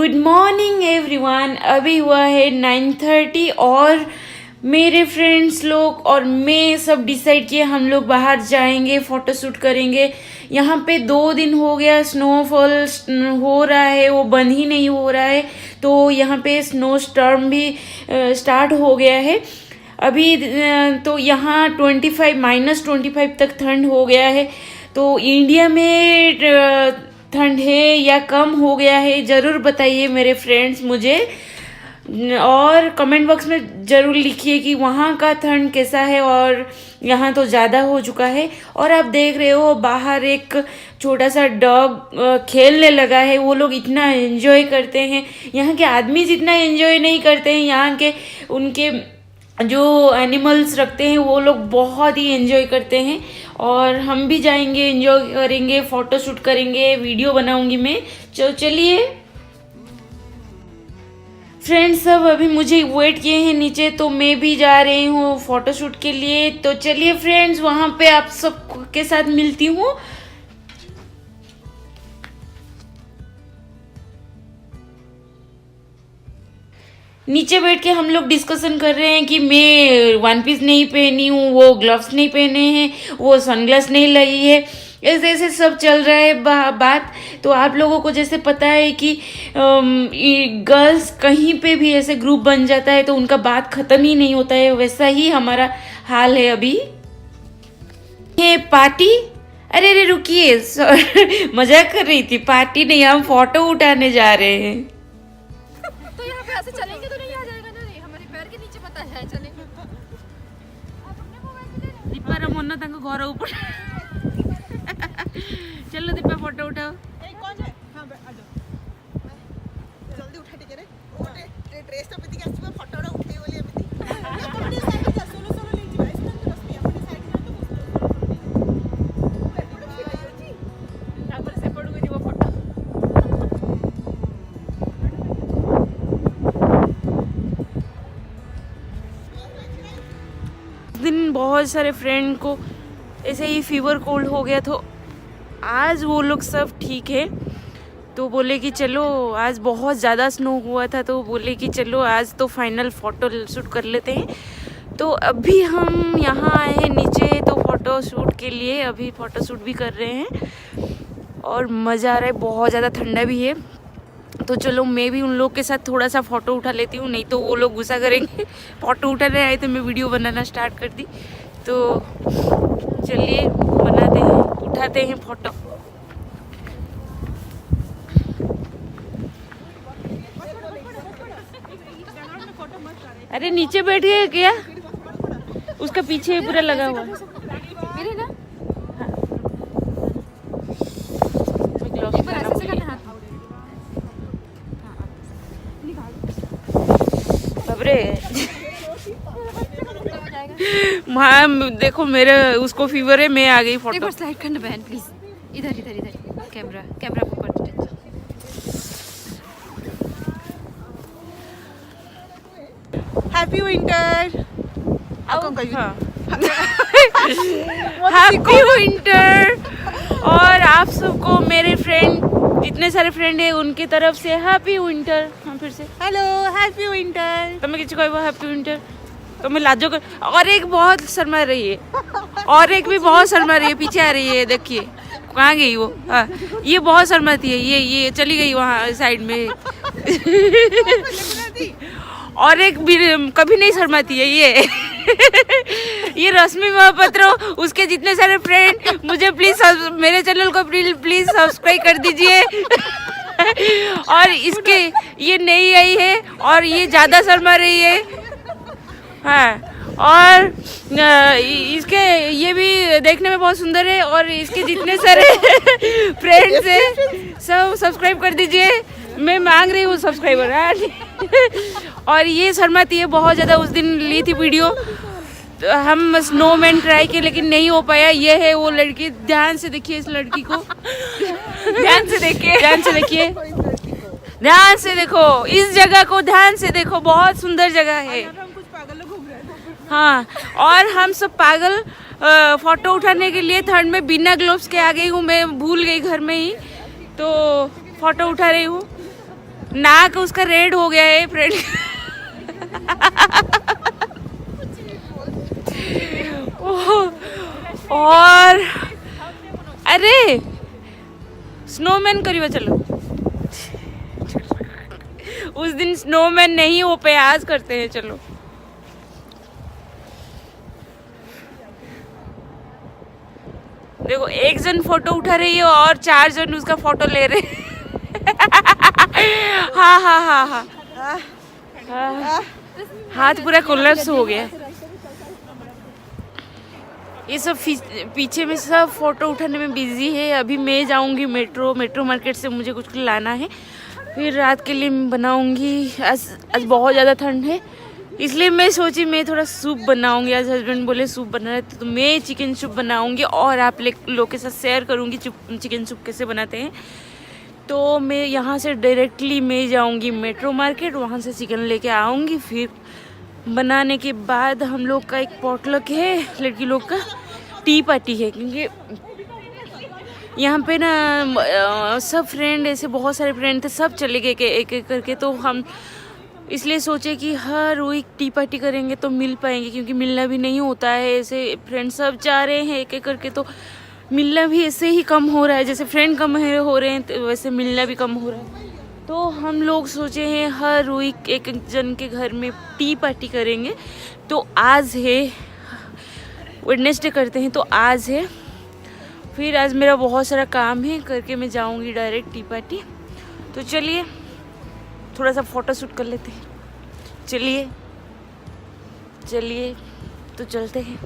Good morning everyone. अभी हुआ है 9:30 और मेरे फ्रेंड्स लोग और मैं सब डिसाइड किए हम लोग बाहर जाएंगे, फोटोशूट करेंगे। यहाँ पे 2 दिन हो गया स्नोफॉल हो रहा है, वो बंद ही नहीं हो रहा है। तो यहाँ पे स्नो स्टॉर्म भी स्टार्ट हो गया है अभी। तो यहाँ -25 तक ठंड हो गया है। तो इंडिया में ठंड है या कम हो गया है, ज़रूर बताइए मेरे फ्रेंड्स मुझे, और कमेंट बॉक्स में ज़रूर लिखिए कि वहाँ का ठंड कैसा है। और यहाँ तो ज़्यादा हो चुका है। और आप देख रहे हो बाहर एक छोटा सा डॉग खेलने लगा है। वो लोग इतना एंजॉय करते हैं, यहाँ के आदमी जितना एंजॉय नहीं करते हैं। यहाँ के उनके जो एनिमल्स रखते हैं वो लोग बहुत ही एंजॉय करते हैं। और हम भी जाएंगे, एंजॉय करेंगे, फोटो शूट करेंगे, वीडियो बनाऊंगी मैं। चलिए फ्रेंड्स, सब अभी मुझे वेट किए हैं नीचे, तो मैं भी जा रही हूँ फोटो शूट के लिए। तो चलिए फ्रेंड्स, वहाँ पे आप सब के साथ मिलती हूँ। नीचे बैठ के हम लोग डिस्कशन कर रहे हैं कि मैं वन पीस नहीं पहनी हूँ, वो ग्लव्स नहीं पहने हैं, वो सनग्लास नहीं लगी है, ऐसे ऐसे सब चल रहा है बात। तो आप लोगों को जैसे पता है कि गर्ल्स कहीं पे भी ऐसे ग्रुप बन जाता है तो उनका बात खत्म ही नहीं होता है, वैसा ही हमारा हाल है अभी। ये पार्टी, अरे रुकिए, मजाक कर रही थी। पार्टी नहीं, हम फोटो उठाने जा रहे हैं। तो यहाँ पे ऐसे चलेंगे तो नहीं आ जाएगा ना, हमारे पैर के नीचे पता है चलेंगे। दीपा रमोना तंग घर ऊपर चलो दीपा फोटो उठाओ। कौन है? हाँ आ जाओ, जल्दी उठा टिके रे ओटे ड्रेस तो पति के आसी फोटो उठा उठे बोली एमती अपनी साइड जा सोलो सोलो ले जी भाई सुन रश्मि अपनी साइड में तो तापर से पड़ गई वो फोटो। दिन बहुत सारे फ्रेंड को ऐसे ही फीवर कोल्ड हो गया, तो आज वो लोग सब ठीक है। तो बोले कि चलो, आज बहुत ज़्यादा स्नो हुआ था तो बोले कि चलो आज तो फाइनल फ़ोटो शूट कर लेते हैं। तो अभी हम यहाँ आए हैं नीचे तो फ़ोटो शूट के लिए, अभी फ़ोटो शूट भी कर रहे हैं और मज़ा आ रहा है। बहुत ज़्यादा ठंडा भी है, तो चलो मैं भी उन लोग के साथ थोड़ा सा फ़ोटो उठा लेती हूँ, नहीं तो वो लोग गुस्सा करेंगे। फ़ोटो उठाने आए तो मैं वीडियो बनाना स्टार्ट कर दी। तो चलिए बनाते हैं, उठाते हैं फ़ोटो। अरे नीचे बैठ गए क्या? उसका पीछे पूरा लगा हुआ मेरे ना हाँ देखो, मेरे उसको फीवर है, मैं आ गई फोटो। एक बार स्लाइड करना बहन प्लीज, इधर इधर इधर कैमरा को कर। Happy winter. Happy winter. और आप सबको, मेरे फ्रेंड जितने सारे फ्रेंड है उनकी तरफ से हैप्पी विंटर। हाँ फिर से हेलो, हैप्पी विंटर। तुम्हें किसी को हैप्पी विंटर तो मैं लाजो कर। और एक बहुत शर्मा रही है, और एक भी बहुत शर्मा रही है, पीछे आ रही है, देखिए कहाँ गई वो। हाँ, ये बहुत शर्माती है, ये चली गई वहाँ साइड में। और एक भी कभी नहीं शर्माती है ये रश्मि महापात्र। उसके जितने सारे फ्रेंड, मुझे प्लीज मेरे चैनल को प्लीज सब्सक्राइब कर दीजिए। और इसके ये नई आई है और ये ज़्यादा शर्मा रही है। हाँ, और इसके ये भी देखने में बहुत सुंदर है। और इसके जितने सारे फ्रेंड्स हैं सब सब्सक्राइब कर दीजिए, मैं मांग रही हूँ सब्सक्राइबर। और ये शर्माती है बहुत ज़्यादा। उस दिन ली थी वीडियो, तो हम स्नोमैन ट्राई किए लेकिन नहीं हो पाया। ये है वो लड़की, ध्यान से देखिए इस लड़की को, ध्यान से देखिए, ध्यान से देखिए, ध्यान से देखो इस जगह को, ध्यान से देखो, बहुत सुंदर जगह है। हाँ, और हम सब पागल फोटो उठाने के लिए ठंड में बिना ग्लोव्स के आ गई हूँ। मैं भूल गई घर में ही, तो फोटो उठा रही हूँ। नाक उसका रेड हो गया है फ्रेंड। और अरे स्नोमैन करिए चलो। उस दिन स्नोमैन नहीं हो पे आज करते हैं चलो। देखो एक जन फोटो उठा रही है और 4 जन उसका फोटो ले रहे हैं। हाँ हाँ हाँ हाँ हाँ, हाथ पूरा कोलैप्स हो गया। ये सब पीछे में सब फोटो उठाने में बिजी है। अभी मैं जाऊंगी मेट्रो मार्केट से, मुझे कुछ लाना है, फिर रात के लिए बनाऊंगी। आज बहुत ज़्यादा ठंड है, इसलिए मैं सोची मैं थोड़ा सूप बनाऊंगी। आज हस्बैंड बोले सूप बना रहे तो मैं चिकन सूप बनाऊंगी और आप लोग के साथ शेयर करूंगी चिकन सूप कैसे बनाते हैं। तो मैं यहाँ से डायरेक्टली मैं जाऊंगी मेट्रो मार्केट, वहाँ से चिकन लेके आऊँगी। फिर बनाने के बाद हम लोग का एक पॉटलक है, लड़की लोग का टी पार्टी है, क्योंकि यहाँ पे ना सब फ्रेंड, ऐसे बहुत सारे फ्रेंड थे, सब चले गए एक एक करके। तो हम इसलिए सोचे कि हर वीक टी पार्टी करेंगे तो मिल पाएंगे, क्योंकि मिलना भी नहीं होता है। ऐसे फ्रेंड सब जा रहे हैं एक एक करके, तो मिलना भी ऐसे ही कम हो रहा है। जैसे फ्रेंड कम हो रहे हैं तो वैसे मिलना भी कम हो रहा है। तो हम लोग सोचे हैं हर वीक एक एक जन के घर में टी पार्टी करेंगे। तो आज है वेडनेसडे करते हैं, तो आज है। फिर आज मेरा बहुत सारा काम है, करके मैं जाऊंगी डायरेक्ट टी पार्टी। तो चलिए थोड़ा सा फोटो शूट कर लेते हैं। चलिए तो चलते हैं।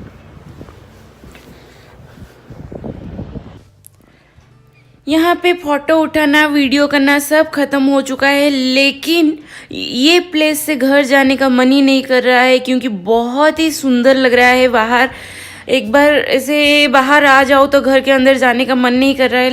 यहाँ पे फ़ोटो उठाना, वीडियो करना सब ख़त्म हो चुका है, लेकिन ये प्लेस से घर जाने का मन ही नहीं कर रहा है, क्योंकि बहुत ही सुंदर लग रहा है बाहर। एक बार ऐसे बाहर आ जाओ तो घर के अंदर जाने का मन नहीं कर रहा है,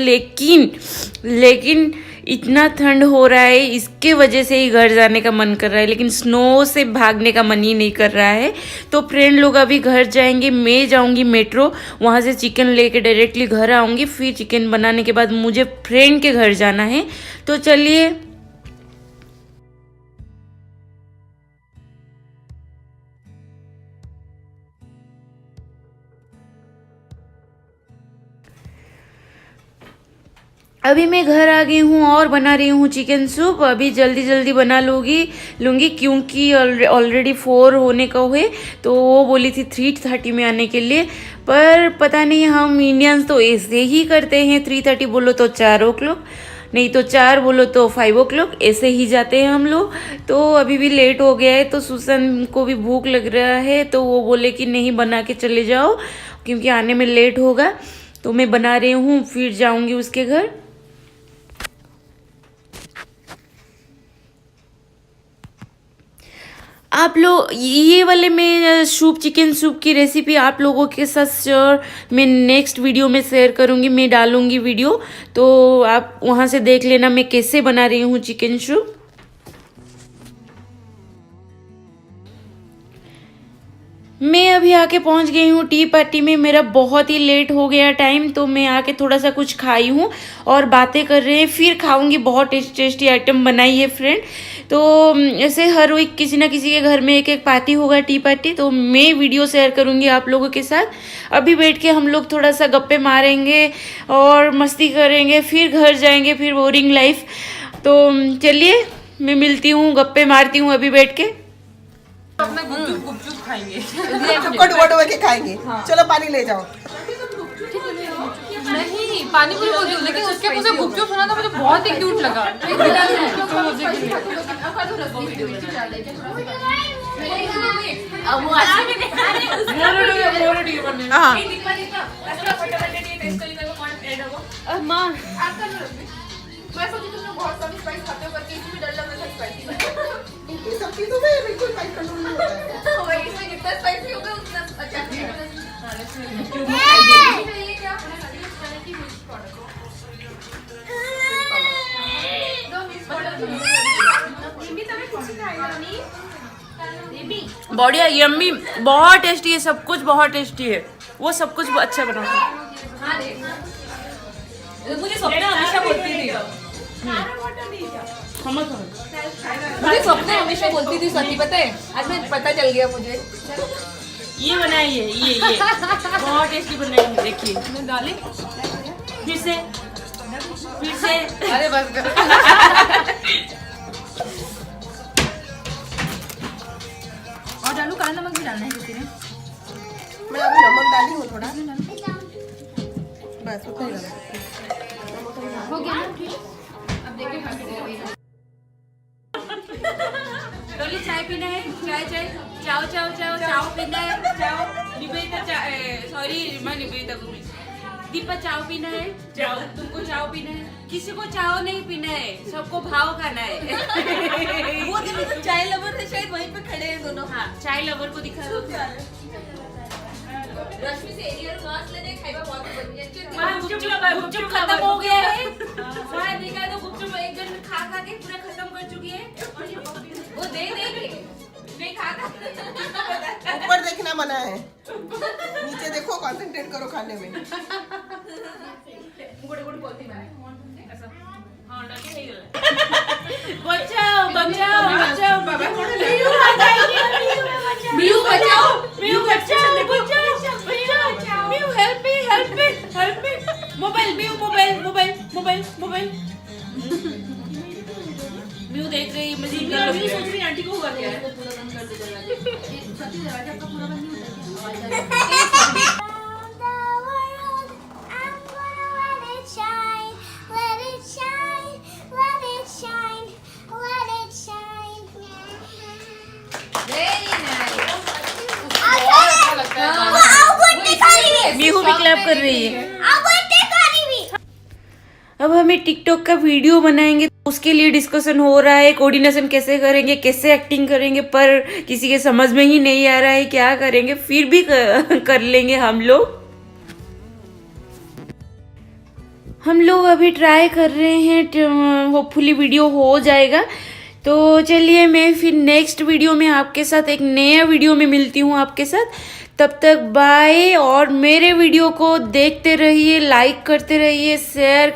लेकिन इतना ठंड हो रहा है, इसके वजह से ही घर जाने का मन कर रहा है, लेकिन स्नो से भागने का मन ही नहीं कर रहा है। तो फ्रेंड लोग अभी घर जाएंगे, मैं जाऊंगी मेट्रो, वहाँ से चिकन लेके डायरेक्टली घर आऊँगी। फिर चिकन बनाने के बाद मुझे फ्रेंड के घर जाना है। तो चलिए अभी मैं घर आ गई हूँ और बना रही हूँ चिकन सूप। अभी जल्दी बना लूँगी क्योंकि ऑलरेडी 4 होने का हुए, तो वो बोली थी 3:30 में आने के लिए। पर पता नहीं, हम इंडियंस तो ऐसे ही करते हैं, 3:30 बोलो तो 4 o'clock, नहीं तो 4 बोलो तो 5 o'clock, ऐसे ही जाते हैं हम लोग। तो अभी भी लेट हो गया है, तो सुसन को भी भूख लग रहा है, तो वो बोले कि नहीं बना के चले जाओ क्योंकि आने में लेट होगा। तो मैं बना रही हूँ, फिर जाऊँगी उसके घर। आप लोग ये वाले में चिकन सूप की रेसिपी आप लोगों के साथ मैं नेक्स्ट वीडियो में शेयर करूँगी, मैं डालूँगी वीडियो, तो आप वहाँ से देख लेना मैं कैसे बना रही हूँ चिकन सूप। मैं अभी आके पहुंच गई हूँ टी पार्टी में। मेरा बहुत ही लेट हो गया टाइम, तो मैं आके थोड़ा सा कुछ खाई हूँ और बातें कर रहे हैं, फिर खाऊंगी। बहुत टेस्टी आइटम बनाई है फ्रेंड। तो ऐसे हर वीक किसी ना किसी के घर में एक एक पार्टी होगा, टी पार्टी, तो मैं वीडियो शेयर करूँगी आप लोगों के साथ। अभी बैठ के हम लोग थोड़ा सा गप्पे मारेंगे और मस्ती करेंगे, फिर घर जाएंगे, फिर बोरिंग लाइफ। तो चलिए मैं मिलती हूँ, गप्पे मारती हूँ अभी बैठ के। अपना गुपचुप खाएंगे, डुबा के खाएंगे। चलो पानी ले जाओ। नहीं पानी पूरी बोल रही हूँ, लेकिन उसके मुझे गुपचुप सुना था, मुझे बहुत ही क्यूट लगा। मैं सोची तुमने बहुत सारी स्पाइस खाते हो करके, इसमें डर लग रहा था स्पाइसी। ये सब चीजों में बिल्कुल स्पाइस कंट्रोल नहीं होता है। वही, इसमें जितना स्पाइसी होगा उतना अच्छा लगेगा। ये क्या खाने की मिक्स प्रोडक्ट दो मिक्स प्रोडक्ट भी तुम्हें कुछ खाएगा नहीं। बढ़िया, यम्मी, बहुत टेस्टी है, सब कुछ बहुत टेस्टी है, वो सब कुछ अच्छा बना है। मुझे सपना हमेशा बोलती थी मुझे सबने हमेशा बोलती थी सती, पता है आज मैं पता चल गया मुझे। ये बनाई है, ये बहुत टेस्टी बनाई है, देखिए। मैं डाली फिर से अरे बस और डालू, काला नमक भी डालना है किसी ने। मैं अभी नमक डाली हूँ थोड़ा, बस उतना ही डाला। हो गया ना? अब देखिए खा के डोली चाय पीना है, चाय पीना है, निवेदिता सॉरी मैं निवेदिता को दीपा चाव पीना है, चाव तुमको चाव पीना है, किसी को चाव नहीं पीना है, सबको भाव खाना है। वो तो चाय लवर है, शायद वहीं पे खड़े हैं दोनों। हाँ, चाय लवर को दिखा दो। रश्मि से एरिया मास्क लेने खाइबा बहुत बढ़िया। गुपचुप खत्म हो गया है। वहाँ देखा तो गुपचुप एक जन खा के पूरा खत्म कर चुकी है। वो दे देंगे, नहीं खा ऊपर देखना मना है, नीचे देखो, कंसंट्रेट करो खाने में। बचाओ हेल्प मी मोबाइल म्यू देख रही है, मुझे सोच रही आंटी को हुआ क्या है। सती दरवाजा आपका पूरा बंद नहीं होता क्या? मीहू भी क्लैप कर रही है। अब हमें टिकटॉक का वीडियो बनाएंगे, तो उसके लिए डिस्कशन हो रहा है, कोऑर्डिनेशन कैसे करेंगे, कैसे एक्टिंग करेंगे, पर किसी के समझ में ही नहीं आ रहा है क्या करेंगे, फिर भी कर लेंगे हम लोग। हम लोग अभी ट्राई कर रहे हैं, होपफुली वीडियो हो जाएगा। तो चलिए मैं फिर नेक्स्ट वीडियो में आपके साथ एक नया वीडियो में मिलती हूँ आपके साथ। तब तक बाय, और मेरे वीडियो को देखते रहिए, लाइक करते रहिए, शेयर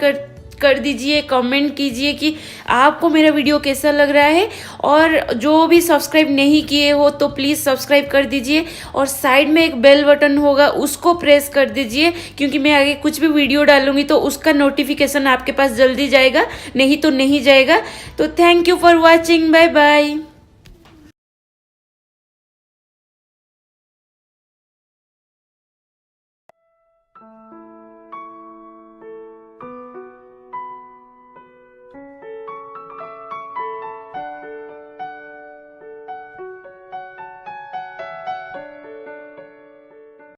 कर दीजिए, कमेंट कीजिए कि आपको मेरा वीडियो कैसा लग रहा है, और जो भी सब्सक्राइब नहीं किए हो तो प्लीज़ सब्सक्राइब कर दीजिए, और साइड में एक बेल बटन होगा उसको प्रेस कर दीजिए, क्योंकि मैं आगे कुछ भी वीडियो डालूंगी तो उसका नोटिफिकेशन आपके पास जल्दी जाएगा, नहीं तो नहीं जाएगा। तो thank you for watching, bye bye.